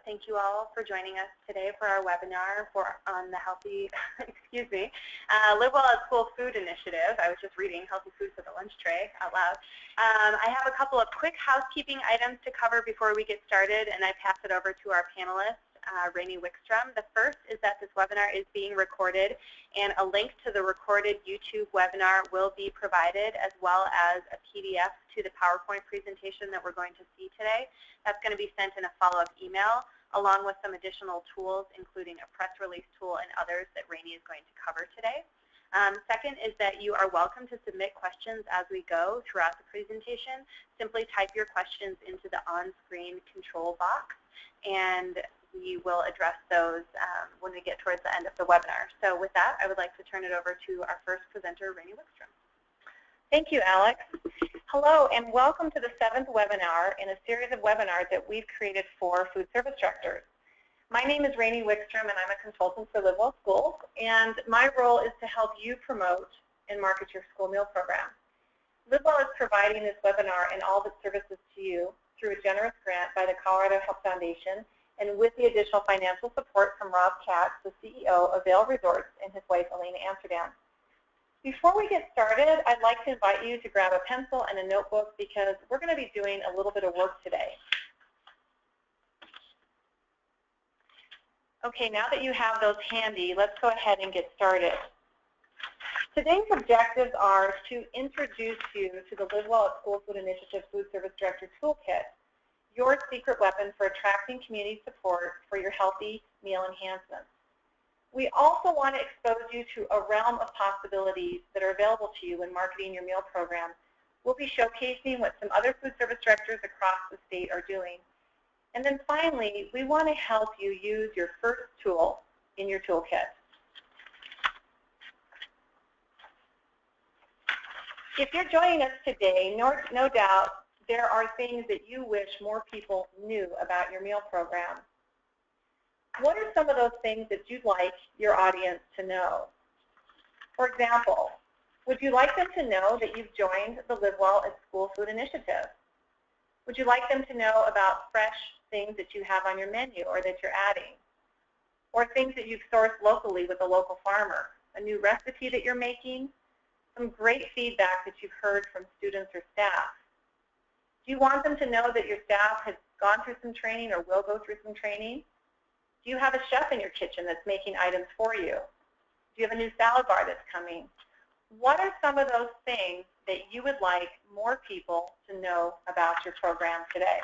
Thank you all for joining us today for our webinar on the Healthy, LiveWell at School Food Initiative. I was just reading Healthy Food for the Lunch Tray out loud. I have a couple of quick housekeeping items to cover before we get started, and I pass it over to our panelist, Rainey Wickstrom. The first is that this webinar is being recorded, and a link to the recorded YouTube webinar will be provided, as well as a PDF to the PowerPoint presentation that we're going to see today. That's going to be sent in a follow-up email, along with some additional tools, including a press release tool and others that Rainey is going to cover today. Second is that you are welcome to submit questions as we go throughout the presentation. Simply type your questions into the on-screen control box, and we will address those when we get towards the end of the webinar. So with that, I would like to turn it over to our first presenter, Rainey Wickstrom. Thank you, Alex. Hello, and welcome to the 7th webinar in a series of webinars that we've created for food service directors. My name is Rainey Wickstrom, and I'm a consultant for LiveWell Schools, and my role is to help you promote and market your school meal program. LiveWell is providing this webinar and all of its services to you through a generous grant by the Colorado Health Foundation, and with the additional financial support from Rob Katz, the CEO of Vail Resorts, and his wife, Elena Amsterdam. Before we get started, I'd like to invite you to grab a pencil and a notebook because we're going to be doing a little bit of work today. Okay, now that you have those handy, let's go ahead and get started. Today's objectives are to introduce you to the LiveWell at School Food Initiative Food Service Director Toolkit, your secret weapon for attracting community support for your healthy meal enhancements. We also want to expose you to a realm of possibilities that are available to you when marketing your meal program. We'll be showcasing what some other food service directors across the state are doing. And then finally, we want to help you use your first tool in your toolkit. If you're joining us today, no doubt there are things that you wish more people knew about your meal program. What are some of those things that you'd like your audience to know? For example, would you like them to know that you've joined the LiveWell at School Food Initiative? Would you like them to know about fresh things that you have on your menu or that you're adding? Or things that you've sourced locally with a local farmer? A new recipe that you're making? Some great feedback that you've heard from students or staff? Do you want them to know that your staff has gone through some training or will go through some training? Do you have a chef in your kitchen that's making items for you? Do you have a new salad bar that's coming? What are some of those things that you would like more people to know about your program today?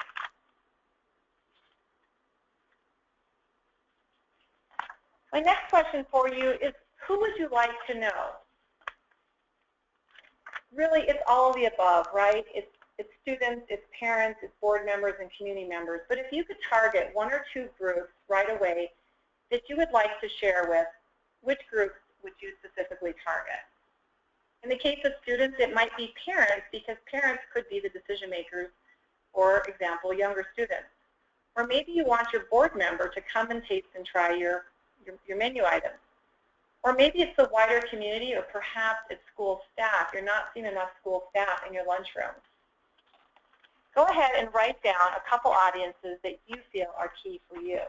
My next question for you is, who would you like to know? Really, it's all of the above, right? It's students, it's parents, it's board members, and community members. But if you could target one or two groups right away that you would like to share with, which groups would you specifically target? In the case of students, it might be parents, because parents could be the decision makers, for example, younger students. Or maybe you want your board member to come and taste and try your menu items. Or maybe it's the wider community, or perhaps it's school staff. You're not seeing enough school staff in your lunchroom. Go ahead and write down a couple audiences that you feel are key for you.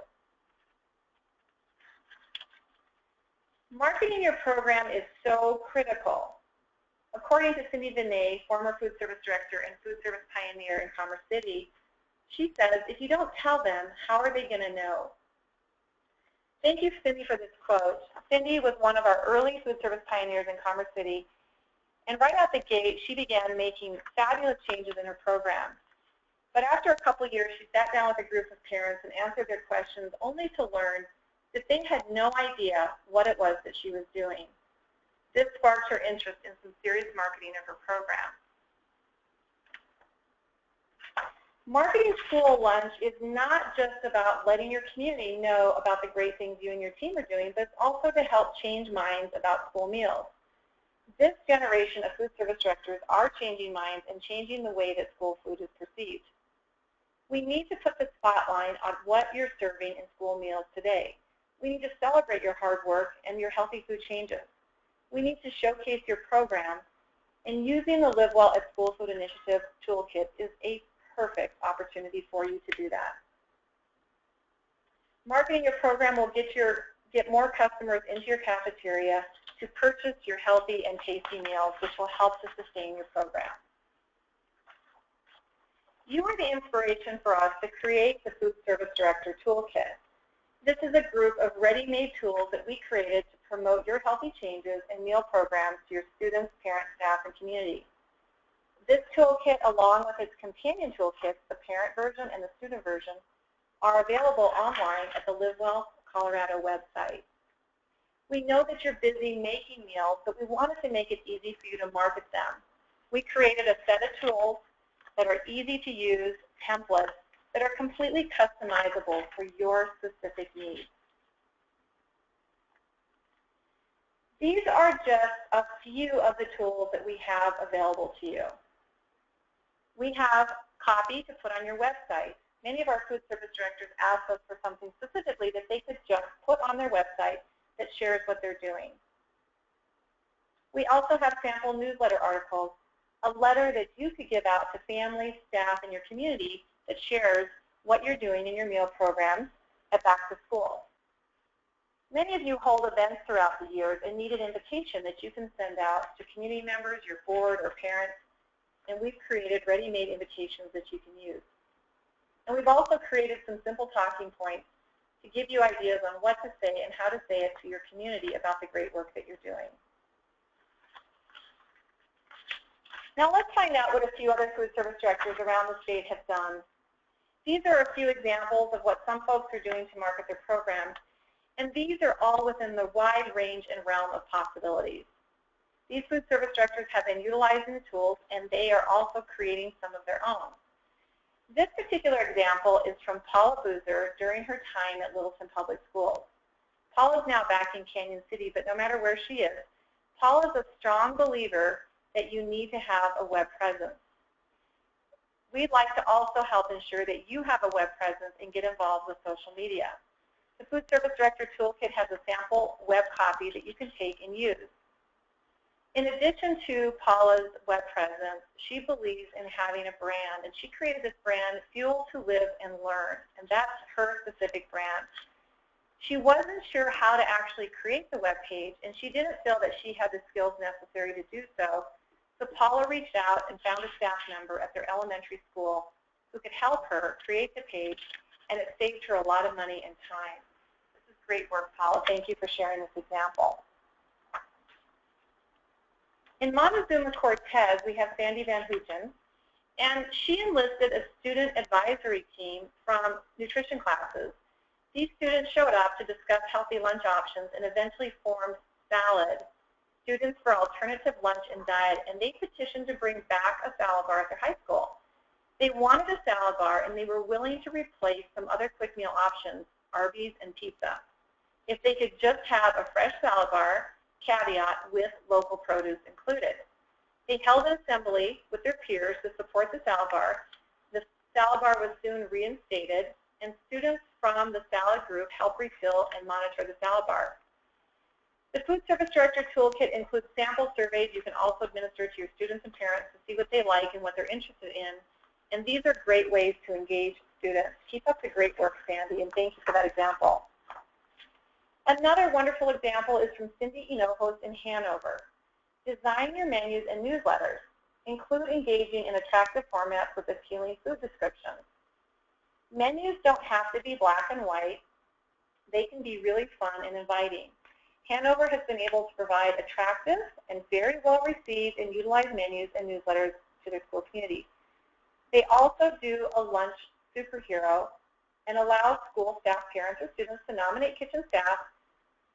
Marketing your program is so critical. According to Cindy Vinay, former food service director and food service pioneer in Commerce City, she says, if you don't tell them, how are they going to know? Thank you, Cindy, for this quote. Cindy was one of our early food service pioneers in Commerce City, and right out the gate, she began making fabulous changes in her program. But after a couple years, she sat down with a group of parents and answered their questions, only to learn that they had no idea what it was that she was doing. This sparked her interest in some serious marketing of her program. Marketing school lunch is not just about letting your community know about the great things you and your team are doing, but it's also to help change minds about school meals. This generation of food service directors are changing minds and changing the way that school food is perceived. We need to put the spotlight on what you're serving in school meals today. We need to celebrate your hard work and your healthy food changes. We need to showcase your program, and using the LiveWell at School Food Initiative Toolkit is a perfect opportunity for you to do that. Marketing your program will get more customers into your cafeteria to purchase your healthy and tasty meals, which will help to sustain your program. You are the inspiration for us to create the Food Service Director Toolkit. This is a group of ready-made tools that we created to promote your healthy changes and meal programs to your students, parents, staff, and community. This toolkit, along with its companion toolkits, the parent version and the student version, are available online at the LiveWell Colorado website. We know that you're busy making meals, but we wanted to make it easy for you to market them. We created a set of tools that are easy to use, templates that are completely customizable for your specific needs. These are just a few of the tools that we have available to you. We have copy to put on your website. Many of our food service directors ask us for something specifically that they could just put on their website that shares what they're doing. We also have sample newsletter articles, a letter that you could give out to families, staff, and your community that shares what you're doing in your meal programs at back to school. Many of you hold events throughout the years and need an invitation that you can send out to community members, your board, or parents, and we've created ready-made invitations that you can use. And we've also created some simple talking points to give you ideas on what to say and how to say it to your community about the great work that you're doing. Now let's find out what a few other food service directors around the state have done. These are a few examples of what some folks are doing to market their programs, and these are all within the wide range and realm of possibilities. These food service directors have been utilizing the tools, and they are also creating some of their own. This particular example is from Paula Boozer during her time at Littleton Public Schools. Paula is now back in Canyon City, but no matter where she is, Paula is a strong believer that you need to have a web presence. We'd like to also help ensure that you have a web presence and get involved with social media. The Food Service Director Toolkit has a sample web copy that you can take and use. In addition to Paula's web presence, she believes in having a brand, and she created this brand, Fuel to Live and Learn, and that's her specific brand. She wasn't sure how to actually create the web page, and she didn't feel that she had the skills necessary to do so. So Paula reached out and found a staff member at their elementary school who could help her create the page, and it saved her a lot of money and time. This is great work, Paula. Thank you for sharing this example. In Montezuma Cortez, we have Sandy Van Houten, and she enlisted a student advisory team from nutrition classes. These students showed up to discuss healthy lunch options and eventually formed Salad, Students for Alternative Lunch and Diet, and they petitioned to bring back a salad bar at their high school. They wanted a salad bar, and they were willing to replace some other quick meal options, Arby's and pizza, if they could just have a fresh salad bar, caveat, with local produce included. They held an assembly with their peers to support the salad bar. The salad bar was soon reinstated, and students from the salad group helped refill and monitor the salad bar. The Food Service Director Toolkit includes sample surveys you can also administer to your students and parents to see what they like and what they're interested in. And these are great ways to engage students. Keep up the great work, Sandy, and thank you for that example. Another wonderful example is from Cindy Hinojos in Hanover. Design your menus and newsletters. Include engaging in attractive formats with appealing food descriptions. Menus don't have to be black and white. They can be really fun and inviting. Hanover has been able to provide attractive and very well received and utilized menus and newsletters to their school community. They also do a lunch superhero and allow school staff, parents, or students to nominate kitchen staff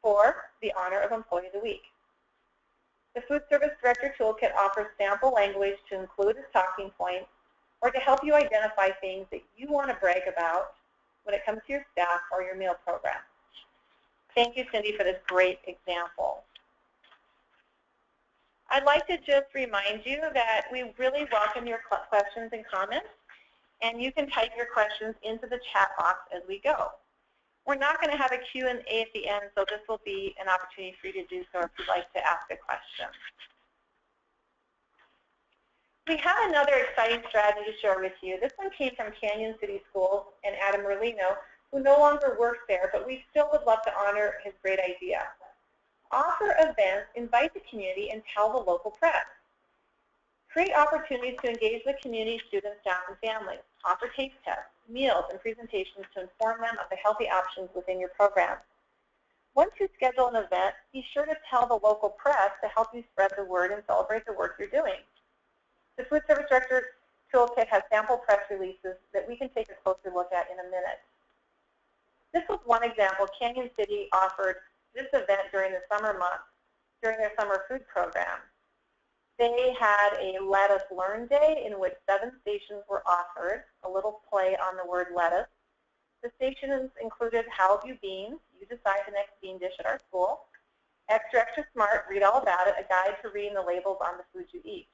for the honor of Employee of the Week. The Food Service Director Toolkit offers sample language to include as talking points or to help you identify things that you want to brag about when it comes to your staff or your meal program. Thank you, Cindy, for this great example. I'd like to just remind you that we really welcome your questions and comments, and you can type your questions into the chat box as we go. We're not going to have a Q&A at the end, so this will be an opportunity for you to do so if you'd like to ask a question. We have another exciting strategy to share with you. This one came from Canyon City Schools and Adam Merlino, who no longer works there, but we still would love to honor his great idea. Offer events, invite the community, and tell the local press. Create opportunities to engage the community, students, staff, and families. Offer taste tests, meals, and presentations to inform them of the healthy options within your program. Once you schedule an event, be sure to tell the local press to help you spread the word and celebrate the work you're doing. The Food Service Director Toolkit has sample press releases that we can take a closer look at in a minute. This was one example. Canyon City offered this event during the summer months, during their summer food program. They had a Let Us Learn Day in which 7 stations were offered, a little play on the word lettuce. The stations included How Have You Beans? You decide the next bean dish at our school. Extra, Extra Smart, read all about it, a guide to reading the labels on the foods you eat.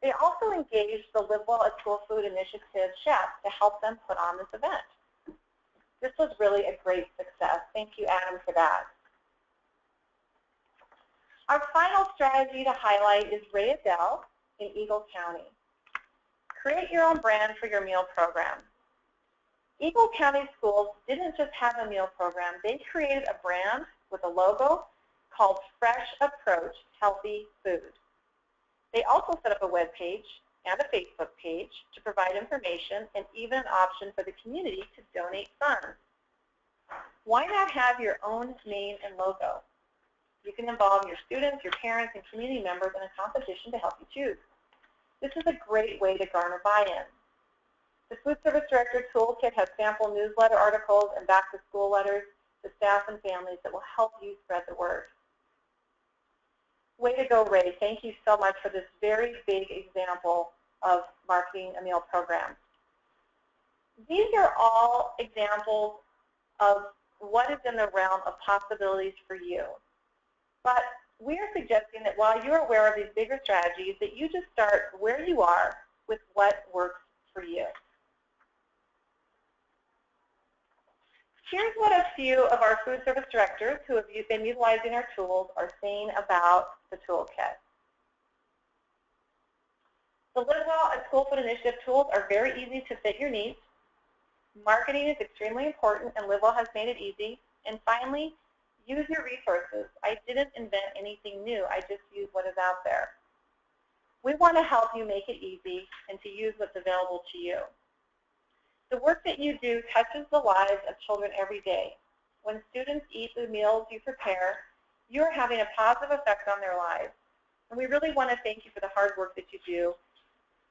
They also engaged the LiveWell at School Food Initiative chefs to help them put on this event. This was really a great success. Thank you, Adam, for that. Our final strategy to highlight is Ray Adele in Eagle County. Create your own brand for your meal program. Eagle County Schools didn't just have a meal program. They created a brand with a logo called Fresh Approach Healthy Food. They also set up a web page and a Facebook page to provide information and even an option for the community to donate funds. Why not have your own name and logo? You can involve your students, your parents, and community members in a competition to help you choose. This is a great way to garner buy-in. The Food Service Director Toolkit has sample newsletter articles and back-to-school letters to staff and families that will help you spread the word. Way to go, Ray. Thank you so much for this very big example of marketing a meal program. These are all examples of what is in the realm of possibilities for you. But we are suggesting that while you're aware of these bigger strategies, that you just start where you are with what works for you. Here's what a few of our food service directors who have been utilizing our tools are saying about the toolkit. The LiveWell and School Food Initiative tools are very easy to fit your needs. Marketing is extremely important, and LiveWell has made it easy. And finally, use your resources. I didn't invent anything new. I just used what is out there. We want to help you make it easy and to use what's available to you. The work that you do touches the lives of children every day. When students eat the meals you prepare, you are having a positive effect on their lives. And we really want to thank you for the hard work that you do.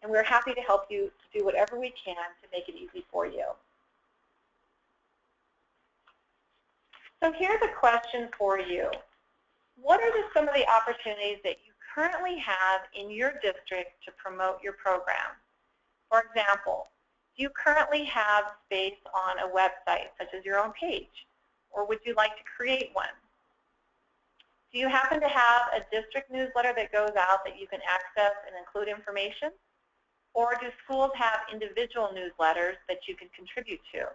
And we're happy to help you do whatever we can to make it easy for you. So here's a question for you. What are some of the opportunities that you currently have in your district to promote your program? For example, do you currently have space on a website, such as your own page? Or would you like to create one? Do you happen to have a district newsletter that goes out that you can access and include information? Or do schools have individual newsletters that you can contribute to?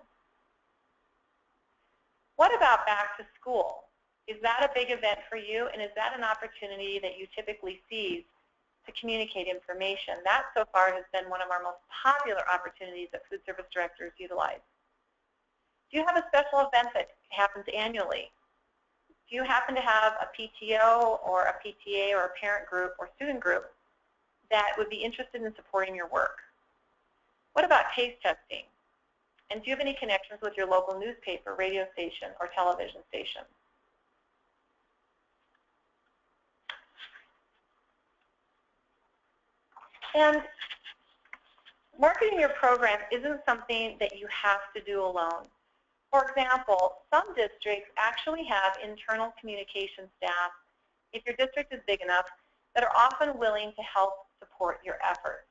What about back to school? Is that a big event for you, and is that an opportunity that you typically seize to communicate information? That so far has been one of our most popular opportunities that food service directors utilize. Do you have a special event that happens annually? Do you happen to have a PTO or a PTA or a parent group or student group that would be interested in supporting your work? What about taste testing? And do you have any connections with your local newspaper, radio station, or television station? And marketing your program isn't something that you have to do alone. For example, some districts actually have internal communication staff, if your district is big enough, that are often willing to help support your efforts.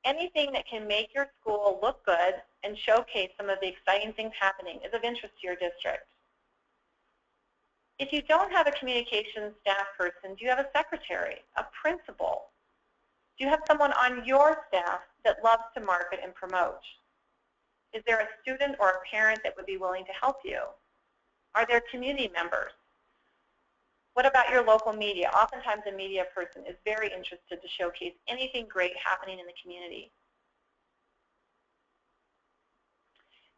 Anything that can make your school look good and showcase some of the exciting things happening is of interest to your district. If you don't have a communications staff person, do you have a secretary, a principal? Do you have someone on your staff that loves to market and promote? Is there a student or a parent that would be willing to help you? Are there community members? What about your local media? Oftentimes a media person is very interested to showcase anything great happening in the community.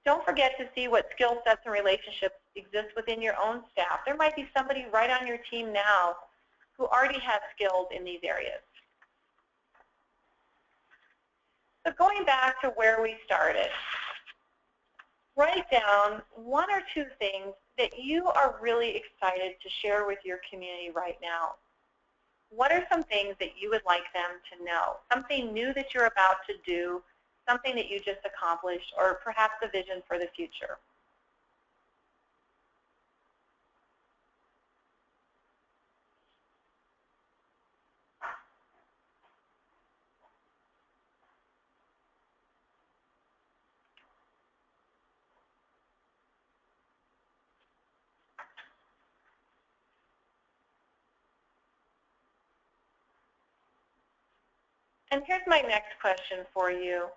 Don't forget to see what skill sets and relationships exist within your own staff. There might be somebody right on your team now who already has skills in these areas. So going back to where we started, write down one or two things that you are really excited to share with your community right now. What are some things that you would like them to know? Something new that you're about to do, something that you just accomplished, or perhaps a vision for the future. And here's my next question for you.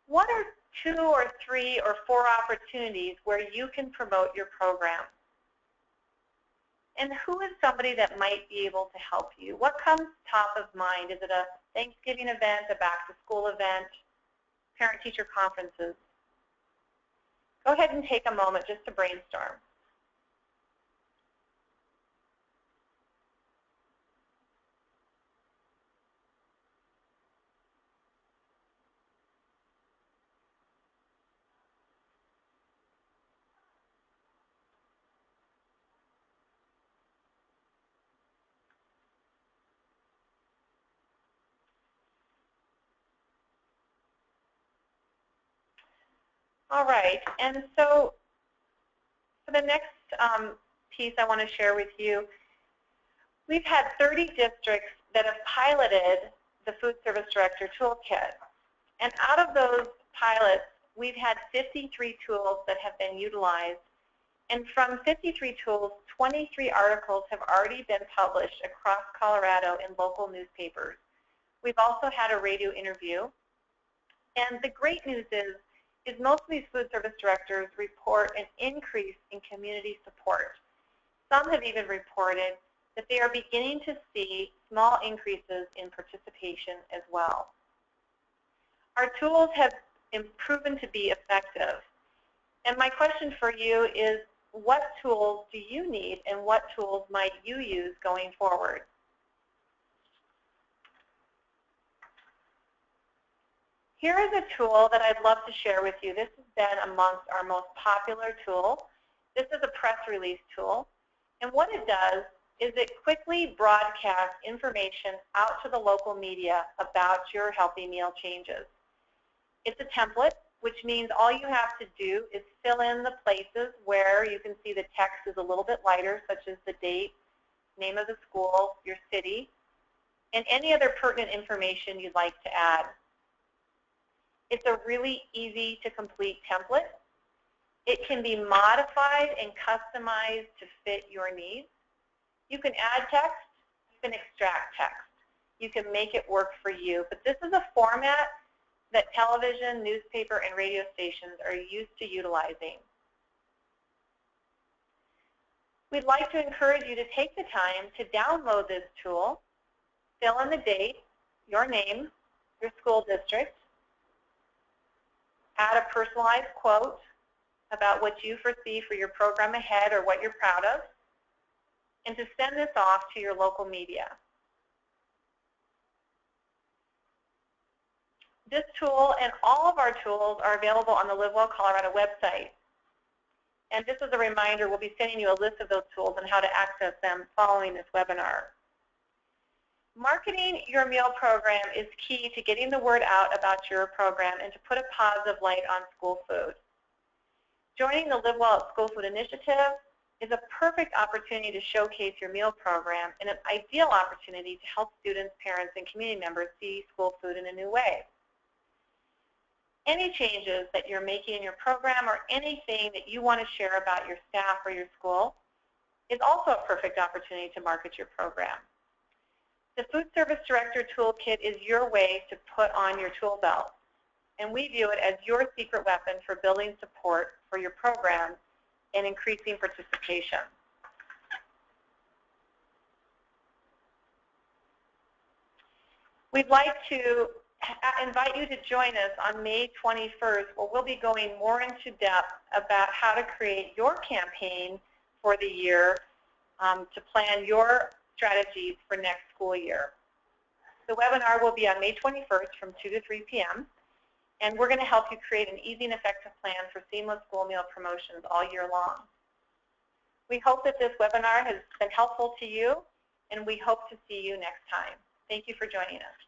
What are 2 or 3 or 4 opportunities where you can promote your program? And who is somebody that might be able to help you? What comes top of mind? Is it a Thanksgiving event, a back-to-school event, parent-teacher conferences? Go ahead and take a moment just to brainstorm. All right, and so for the next piece I want to share with you, we've had 30 districts that have piloted the Food Service Director Toolkit. And out of those pilots, we've had 53 tools that have been utilized. And from 53 tools, 23 articles have already been published across Colorado in local newspapers. We've also had a radio interview. And the great news is most of these food service directors report an increase in community support. Some have even reported that they are beginning to see small increases in participation as well. Our tools have proven to be effective. And my question for you is, what tools do you need and what tools might you use going forward? Here is a tool that I'd love to share with you. This has been amongst our most popular tools. This is a press release tool. And what it does is it quickly broadcasts information out to the local media about your healthy meal changes. It's a template, which means all you have to do is fill in the places where you can see the text is a little bit lighter, such as the date, name of the school, your city, and any other pertinent information you'd like to add. It's a really easy to complete template. It can be modified and customized to fit your needs. You can add text, you can extract text. You can make it work for you. But this is a format that television, newspaper, and radio stations are used to utilizing. We'd like to encourage you to take the time to download this tool, fill in the date, your name, your school district, add a personalized quote about what you foresee for your program ahead or what you're proud of, and to send this off to your local media. This tool and all of our tools are available on the LiveWell Colorado website. And just as a reminder, we'll be sending you a list of those tools and how to access them following this webinar. Marketing your meal program is key to getting the word out about your program and to put a positive light on school food. Joining the LiveWell at School Food initiative is a perfect opportunity to showcase your meal program and an ideal opportunity to help students, parents, and community members see school food in a new way. Any changes that you're making in your program or anything that you want to share about your staff or your school is also a perfect opportunity to market your program. The Food Service Director Toolkit is your way to put on your tool belt, and we view it as your secret weapon for building support for your program and increasing participation. We'd like to invite you to join us on May 21st, where we'll be going more into depth about how to create your campaign for the year to plan your strategies for next school year. The webinar will be on May 21st from 2 to 3 p.m. and we're going to help you create an easy and effective plan for seamless school meal promotions all year long. We hope that this webinar has been helpful to you, and we hope to see you next time. Thank you for joining us.